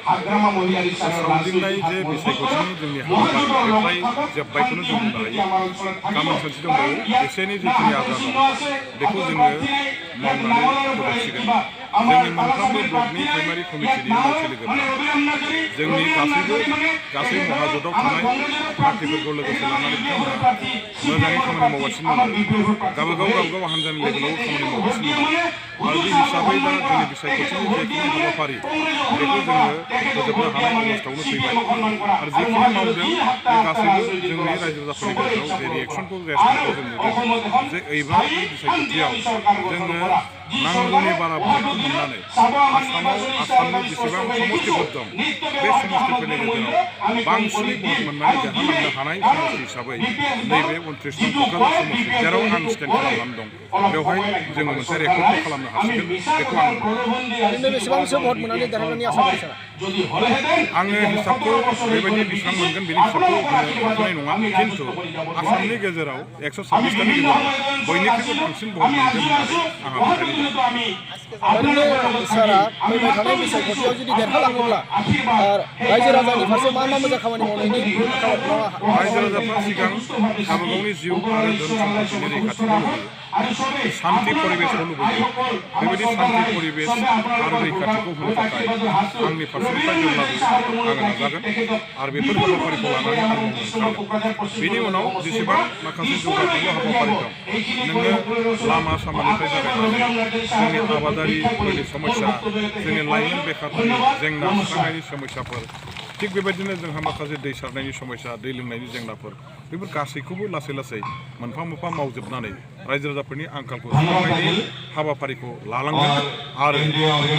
फोसावदिंनाय जे बिसायख'थिनि जोंनि हाबाफारि जोब्बायखौनो जों बुंनो हायो। गाबोन सानसे दंबावो एसे एनै जिखिनि आद्रा दं बेखौ जोङो मावनानै फोजोबसिगोन। जोंनि मोनफ्रोमबो ब्लकनि प्राइमारि कमिटिनि मावथि लोगोफोरा जोंनि गासै महाजोताव थानाय पार्टिफोरखौ लोगोसे लानानै बिथांमोनहा मोजाङै खामानि मावगासिनो दङ। गावबागाव हानजानि लेभेलाव खामानि मावगासिनो दङ आरो बे हिसाबै दा जोंनि बिसायख'थिनि जेखिनि हाबाफारि बेखौ जोङो फोजोबनो हानाय अबस्थायावनो फैबाय आरो जेखिनि मावदों बे गासैबो जोंनि रायजो राजाफोरनि गेजेराव जे रिएक्सनखौ रेसपन्सखौ जों नुदों जे एबार बे बिसायख'थियाव जोङो नांगौनि बारा भटखौ मोननानै आसामनि जेसेबां समष्टिफोर दं बे समष्टिफोरनि गेजेराव बांसिनै भट मोननानै देरहालांनो हानाय समष्टि हिसाबै नैबे 29 नं क'क्राझार समष्टि जेराव आं स्टेन्ड खालामनानै दं बेवहाय जोङो मोनसे रेकर्डखौ खालामनो हासिगोन बेखौ आं बेसेबांसो भट मोननानै देरहानायनि आसा दं सारा? आङो हिसाबखौ बेबायदि बेसेबां मोनगोन बेनि हिसाबखौ होनाय नङा, खिन्थु आसामनि गेजेराव 126तानि गेजेराव बयनिख्रुइबो बांसिन भट मोनगोन होननानै आंहा फोथायनाय दं। ओरैनो सारा फैबाय थानाय बिसायख'थियाव जुदि देरहालाङोब्ला रायजो राजानि फारसे मा मोजां खामानि मावनायनि रायजो राजाफ्रा सिगां गावबागावनि जिउ आरो धोन सम्पतिनि रैखाथिखौ लुबैयो, शान्ति परिबेशखौ लुबैयो। बेबायदि शान्ति परिबेश आरो रैखाथिखौ होनो थाखाय आंनि फारसेनिफ्राय जेब्लाबो आङो नाजागोन आरो बेफोर हाबाफारिखौ लानानै आं मावनो ओंखारगोन। बेनि उनाव जेसेबां माखासे जौगाथायनि हाबाफारि दं, नोङो लामा सामानिफ्राय जागायनानै जोंनि आबादारिफोरनि समस्या, जोंनि लाइमोन बेखारफोरनि जेंना सुस्रांनायनि समस्याफोर, थिग बेबायदिनो जोंहा माखासे दै सारनायनि समस्या, दै लोंनायनि जेंनाफोर, बेफोर गासैखौबो लासै लासै मोनफा मोनफा मावजोबनानै रायजो राजाफोरनि आंखालखौ सुफुंनायनि हाबाफारिखौ लालांगोन आरो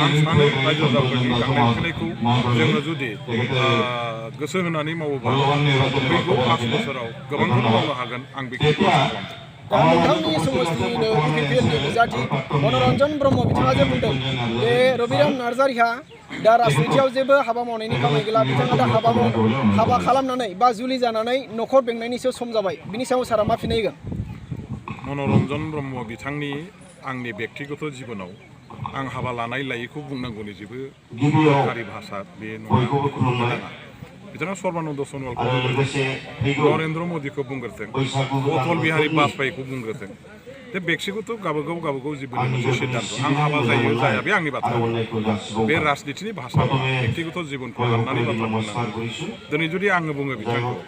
आं सानो रायजो राजाफोरनि गांनाय उखैनायखौ जोङो जुदि गोसो होनानै मावोब्ला फैगौ 5 बोसोराव गोबांखौ मावनो हागोन आं बेखौ आसा खालामदों। दा नोंथांनि समष्टिनिनो इउपिपिएलनि बिजाथि मनरन्जन ब्रह्म बिथाङा जे बुंदों बे रबिराम नार्जारिहा दा राजनितियाव जेबो हाबा मावनायनि खामानि गैला, बिथाङा दा हाबा खालामनानै बा जुलि जानानै न'खर बेंनायनिसो सम जाबाय, बिनि सायाव सारा मा फिननाय होगोन? मनरन्जन ब्रह्म बिथांनि आंनि बेक्तिगत जिबनाव आं हाबा लानाय लायैखौ बुंनांगौनि जेबो सरकारि भाषा बे नङा। बिथाङा सर्बानन्द सन'वालखौ बुंग्रोदों, नरेन्द्र मदिखौ बुंग्रोदों, अटल बिहारी बाजपेयीखौ बुंग्रोदों। बे बेक्तिगत गावबागाव जिबननि मोनसे सिद्धान्त। आं हाबा जायो जाया बे आंनि बाथ्रा, बे राजनितिनि भाषा नङा, बेक्तिगत जिबनखौ लानानै बाथ्रा बुंनांगौ। दिनै जुदि आङो बुङो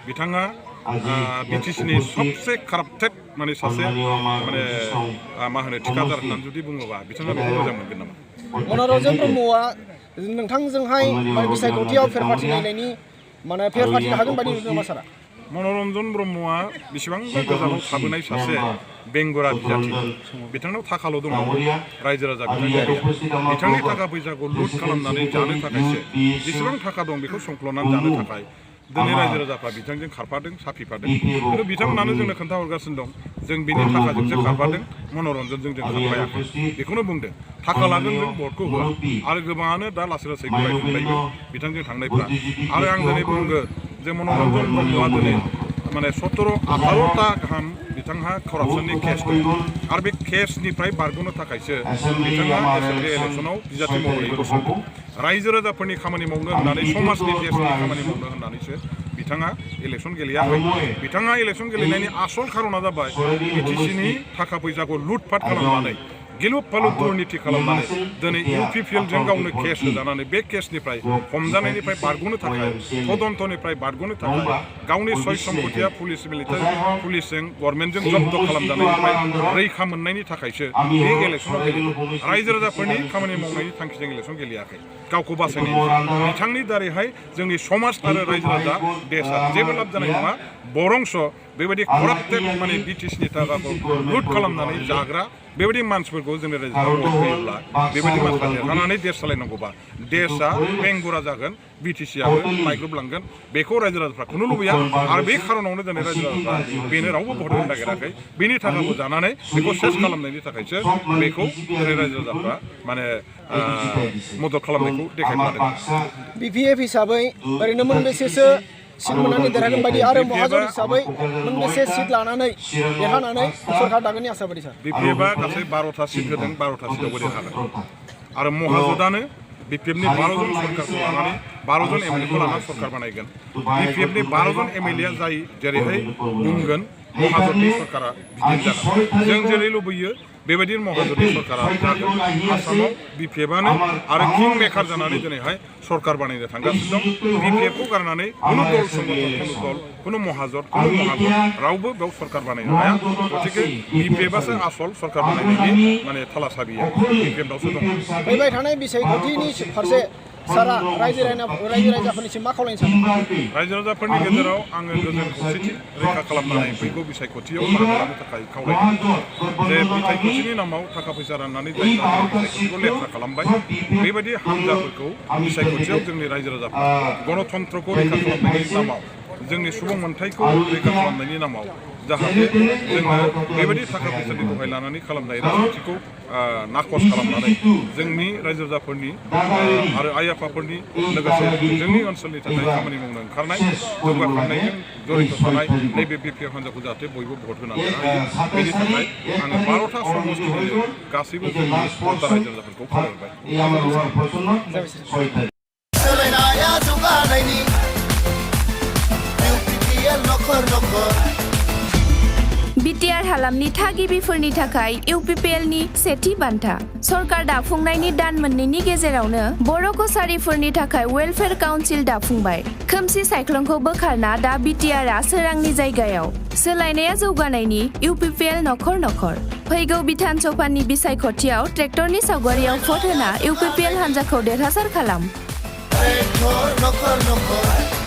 बिथाङा बिटिसिनि सबसे काराप्टेड माने सासे माने मा होनो थिखादार होननानै जुदि बुङोबा बिथाङा बेखौ मोजां मोनगोन नामा? मनरन्जन ब्रह्मआ नोंथांजोंहाय बिसायख'थियाव फेरफाथिनायनि फेरफाथिनो हागोन बायदि नुदों नामा सारा? मनरन्जन ब्रह्मआ बेसेबांबा गोजानाव थाबोनाय सासे बेंगुरा बिजाथि, बिथांनाव थाखाल' दङ, रायजो राजा बिथांनि थाखा फैसाखौ लुट खालामनानै जानो थाखायसो जेसेबां थाखा दं बेखौ संख्ल'नानै जानो थाखाय दिनै रायजो राजाफ्रा बिथांजों खारफादों, साफिफादों आरो बिथांमोनानो जोंनो खोन्थाहरगासिनो दं जों बिनि थाखाजोंसो खारफादों, मनरन्जनजों जों खारफायाखै। बेखौनो बुंदों थाखा लागोन जों भटखौ होआ आरो गोबाङानो दा लासै लासै गलायफिनलायगोन बिथांजों थांनायफ्रा। आरो आं दिनै बुंगोन जे मनरन्जन ब्रह्मआ दिनै माने 17-18टा गाहाम बिथांहा करापसननि केस दं आरो बे केसनिफ्राय बारग'नो थाखायसो बिथाङा एसेमब्लि इलेक्सनाव बिजाथि महरै गसंदों। रायजो राजाफोरनि खामानि मावनो होननानै, समाजनि देशनि खामानि मावनो होननानैसो बिथाङा इलेक्सन गेलेयाखै। बिथाङा इलेक्सन गेलेनायनि आसल खारना जाबाय बिटिसिनि थाखा फैसाखौ लुटपाट खालामनानै, गिलुब फालुब दुर्निति खालामनानै दिनै इउपिपिएलजों गावनो केस होजानानै बे केसनिफ्राय हमजानायनिफ्राय बारग'नो थाखाय, तदन्तनिफ्राय बारग'नो थाखाय गावनि सय सम्पतिया पुलिसजों गभर्नमेन्टजों जब्द खालामजानायनिफ्राय रैखा मोननायनि थाखायसो बे इलेक्सनाव गेलेदों। रायजो राजाफोरनि खामानि मावनायनि थांखिजों इलेक्सन गेलेयाखै, गावखौ बासायनाय। बिथांनि दारैहाय जोंनि समाज आरो रायजो राजा देशआ जेबो लाब जानाय नङा, बरंस बेबायदि कराप्टेड माने बिटिसिनि थाखाखौ लुट खालामनानै जाग्रा बेबायदि मानसिफोरखौ जोंनि रायजोआव भट होयोब्ला बेबायदि मानसिफ्रा देरहानानै देश सालायनांगौबा देशआ बेंगुरा जागोन, बिटिसिआबो माइग्रोबलांगोन। बेखौ रायजो राजाफ्रा खुनु लुबैया आरो बे खारनावनो दिनै रायजो राजाफ्रा बेनो रावबो भट होनो नागिराखै। बेनि थाखाखौ जानानै बेखौ सेस खालामनायनि थाखायसो बेखौ दिनै रायजो राजाफ्रा माने मदद खालामनायखौ देखायनो लादों। बिपिएफ हिसाबै ओरैनो मोनबेसेसो सिट मोननानै देरहागोन बायदि आरो महाजन हिसाबै मोनबेसे सिट लानानै देरहानानै सरकार दागोननि आसा बायदि सार? बिपिएफआ गासै 12टा सिट होदों, 12टा सिटआवबो देरहागोन आरो महाजोतानो BPF-नि 12 जन सरकारखौ लानानै 12 जन MLA खौ लानानै सरकार बानायगोन BPF-नि 12 जन MLA जाय जेरैहाय बुंगोन महाजननि सरकारा बिदिनो जागोन जों जेरै लुबैयो बेबायदि महाजननि सरकारा जागोन आसामाव BPF-आनो आरो किं मेकार जानानै दिनैहाय सरकार बानायनो थांगासिनो दं BPF-खौ गारनानै कुनु दल संगठन कुनु महाजन रावबो बेयाव सरकार बानायनो हाया गतिके BPF-आसो आसल सरकार बानायनायनि माने थाला साबिया BPF-नावसो दं फैबाय थानाय बिसायख'थिनि फारसे सारा रायजो राजाफोरनिसिम मा खावलायनो सानो रायजो राजाफोरनि गेजेराव आङो गोजोन खौसेथि रैखा खालामनानै फैगौ बिसायख'थियाव खालामनो थाखाय खावलायदों जे बिसायख'थिनि नामाव थाखा फैसा राननानै जायफ्रा बिसायख'थिखौ लेथ्रा खालामबाय बेबायदि हान्जाफोरखौ बिसायख'थियाव जोंनि रायजो राजाफोरा गणतन्त्रखौ रैखा खालामनायनि नामाव जोंनि सुबुं मोनथायखौ रैखा खालामनायनि नामाव जाहाथे जोङो बेबायदि थाखा फैसानि दहाय लानानै खालामनाय राजनितिखौ नाखस खालामनानै जोंनि रायजो राजाफोरनि आरो आइ आफाफोरनि लोगोसे जोंनि ओनसोलनि थाखाय खामानि मावनो ओंखारनाय जौगाखांनायजों जड़ित थानाय नैबे BPF हान्जाखौ जाहाथे बयबो भट होनानै हायो बेनि थाखाय आङो 12था समष्टिनि गासैबो जोंनि भटार रायजो राजाफोरखौ खावलायबाय सोलायनाया जौगानायनि UPPL नखर नखर बिटिआर हालामनि थागिबिफोरनि थाखाय UPPL-नि सेथि बान्था सरकार दाफुंनायनि दान मोननैनि गेजेरावनो बर' कसारिफोरनि थाखाय वेलफेयार काउन्सिल दाफुंबाय खोमसि सायख्लंखौ बोखारना दा बिटिआरआ सोरांनि जायगायाव सोलायनाया जौगानायनि UPPL नखर नखर फैगौ बिधान सभानि बिसायख'थियाव ट्रेक्टरनि सावगारियाव भट होना UPPL हान्जाखौ देरहासार खालाम नखर नखर